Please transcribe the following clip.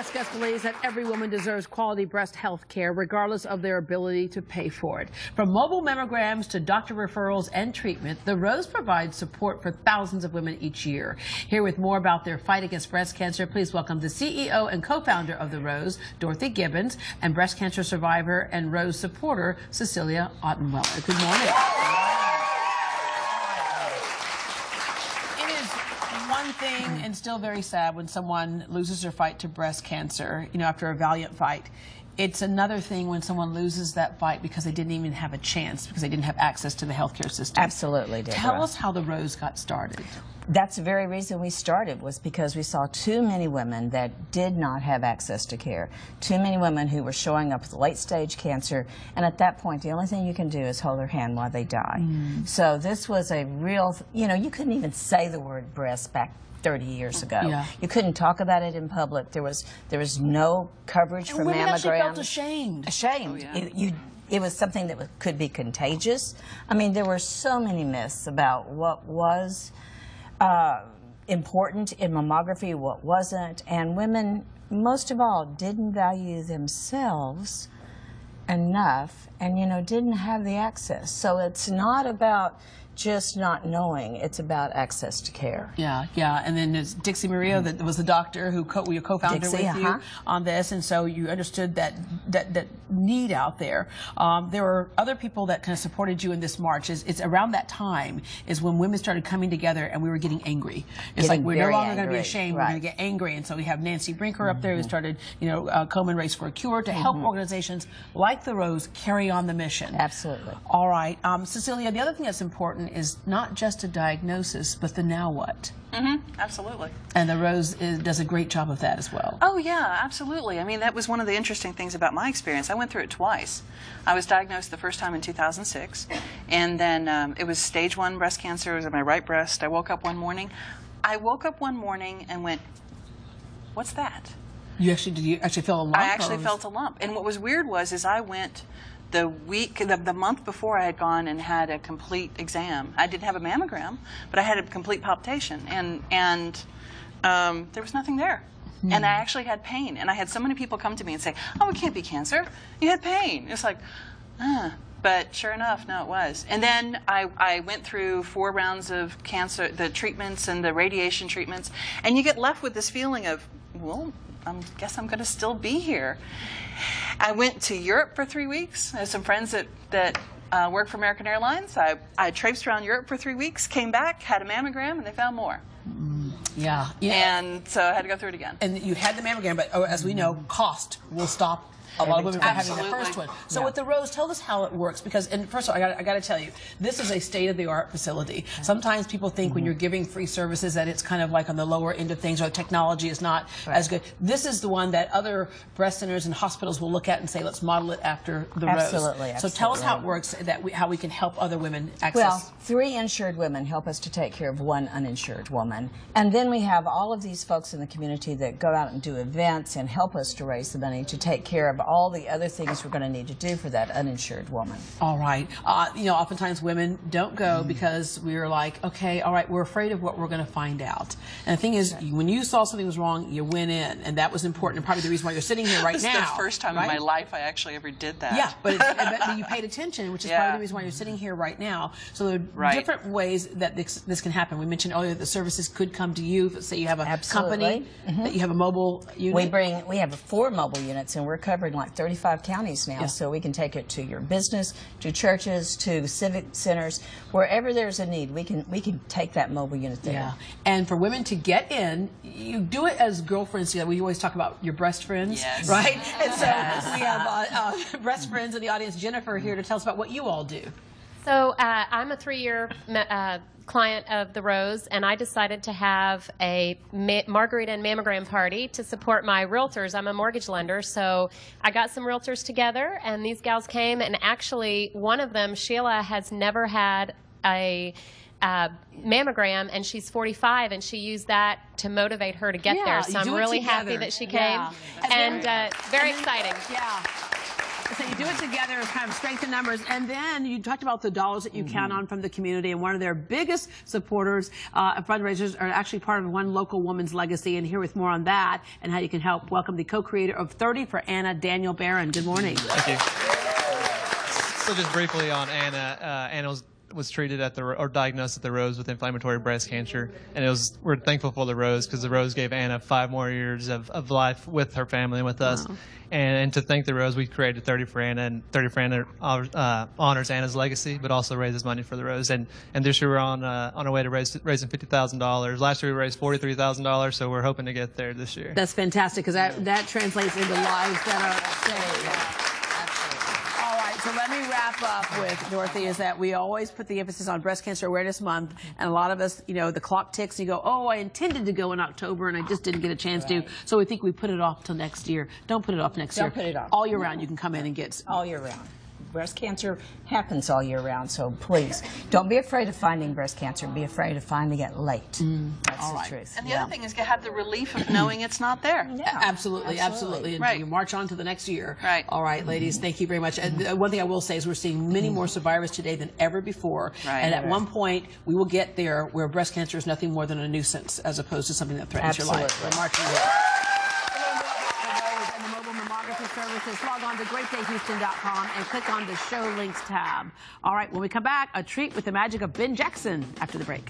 past guest believes that every woman deserves quality breast health care, regardless of their ability to pay for it. From mobile mammograms to doctor referrals and treatment, The Rose provides support for thousands of women each year. Here with more about their fight against breast cancer, please welcome the CEO and co-founder of The Rose, Dorothy Gibbons, and breast cancer survivor and Rose supporter, Cecelia Ottenweller. Good morning. One thing, and still very sad, when someone loses their fight to breast cancer, you know, after a valiant fight. It's another thing when someone loses that fight because they didn't even have a chance, because they didn't have access to the healthcare system. Absolutely, Deborah. Tell us how The Rose got started. That's the very reason we started, was because we saw too many women that did not have access to care. Too many women who were showing up with late-stage cancer, and at that point, the only thing you can do is hold their hand while they die. So this was a real, you know, you couldn't even say the word breast back 30 years ago. You couldn't talk about it in public. There was no coverage for women mammograms. Actually felt ashamed. Ashamed. It was something that could be contagious. I mean, there were so many myths about what was important in mammography, what wasn't, and women, most of all, didn't value themselves enough, and, you know, didn't have the access. So it's not about just not knowing, it's about access to care. Yeah, and then there's Dixie Maria, that was the doctor who your co-founder with you on this, and so you understood that need out there. There were other people that kind of supported you in this march. It's around that time is when women started coming together and we were getting angry. It's like we're no longer going to be ashamed, we're going to get angry, and so we have Nancy Brinker up there who started, you know, Komen Race for a Cure to help organizations like The Rose carry on the mission. Absolutely. All right, Cecelia, the other thing that's important is not just a diagnosis, but the now what. Absolutely. And The Rose does a great job of that as well. Oh yeah, absolutely. I mean, that was one of the interesting things about my experience. I went through it twice. I was diagnosed the first time in 2006, and then it was stage 1 breast cancer. It was in my right breast. I woke up one morning. And went, what's that? Did you actually feel a lump? I actually felt a lump. And what was weird was I went the month before, I had gone and had a complete exam. I didn't have a mammogram, but I had a complete palpitation, and there was nothing there. And I actually had pain, and I had so many people come to me and say, "Oh, it can't be cancer. You had pain." It's like, but sure enough, no, it was. And then I went through 4 rounds of cancer, the treatments and the radiation treatments, and you get left with this feeling of, well, I guess I'm going to still be here. I went to Europe for 3 weeks. I have some friends that work for American Airlines. I traipsed around Europe for 3 weeks, came back, had a mammogram, and they found more. Yeah. And so I had to go through it again. And you had the mammogram, but as we know, cost will stop a lot of women from having the first one. So with The Rose, tell us how it works, because, and first of all, I got to tell you, this is a state-of-the-art facility. Sometimes people think when you're giving free services that it's kind of like on the lower end of things, or the technology is not as good. This is the one that other breast centers and hospitals will look at and say, let's model it after The Rose. Absolutely. So tell us how it works, how we can help other women access. Well, 3 insured women help us to take care of 1 uninsured woman. And then we have all of these folks in the community that go out and do events and help us to raise the money to take care of all the other things we're going to need to do for that uninsured woman. All right. You know, oftentimes women don't go because we're like, okay, all right, we're afraid of what we're going to find out. And the thing is, when you saw something was wrong, you went in, and that was important, and probably the reason why you're sitting here right now. This is the first time in my life I actually ever did that. Yeah, but you paid attention, which is part of the reason why you're sitting here right now. So there are different ways that this can happen. We mentioned earlier that the services could come to you. Say you have a company, that you have a mobile unit. We have 4 mobile units, and we're covering like 35 counties now, so we can take it to your business, to churches, to civic centers, wherever there's a need. We can take that mobile unit there. Yeah, and for women to get in, you do it as girlfriends. You know, we always talk about your breast friends, right? And so we have breast friends in the audience. Jennifer here to tell us about what you all do. So I'm a 3-year client of The Rose, and I decided to have a margarita and mammogram party to support my realtors. I'm a mortgage lender, so I got some realtors together, and these gals came, and actually one of them, Sheila, has never had a mammogram, and she's 45, and she used that to motivate her to get there. So I'm really happy that she came, and very exciting. So you do it together, kind of strengthen numbers, and then you talked about the dollars that you count on from the community, and one of their biggest supporters fundraisers are actually part of one local woman's legacy, and here with more on that and how you can help, welcome the co-creator of 30 for Anna, Daniel Barron. Good morning. Thank you. So just briefly on Anna, Anna was treated at or diagnosed at the Rose with inflammatory breast cancer, and we're thankful for the Rose because the Rose gave Anna 5 more years of life with her family and with us. And to thank the Rose, we created 30 for Anna, and 30 for Anna honors Anna's legacy, but also raises money for the Rose. And this year we're on our way to raising $50,000. Last year we raised $43,000, so we're hoping to get there this year. That's fantastic, because that translates into lives that are saved. So let me wrap up with, Dorothy, is that we always put the emphasis on Breast Cancer Awareness Month, and a lot of us, you know, the clock ticks, and you go, oh, I intended to go in October, and I just didn't get a chance to, so we think we put it off till next year. Don't put it off next year. Don't put it off. All year round, you can come in and get... All year round. Breast cancer happens all year round, so please, don't be afraid of finding breast cancer. Be afraid of finding it late. That's the truth. And the other thing is to have the relief of knowing it's not there. Yeah, absolutely. And you march on to the next year. Right. All right, ladies, thank you very much. And one thing I will say is we're seeing many more survivors today than ever before. And at one point, we will get there where breast cancer is nothing more than a nuisance as opposed to something that threatens your life. We're marching there. Services. Log on to greatdayhouston.com and click on the show links tab. All right, when we come back, a treat with the magic of Ben Jackson after the break.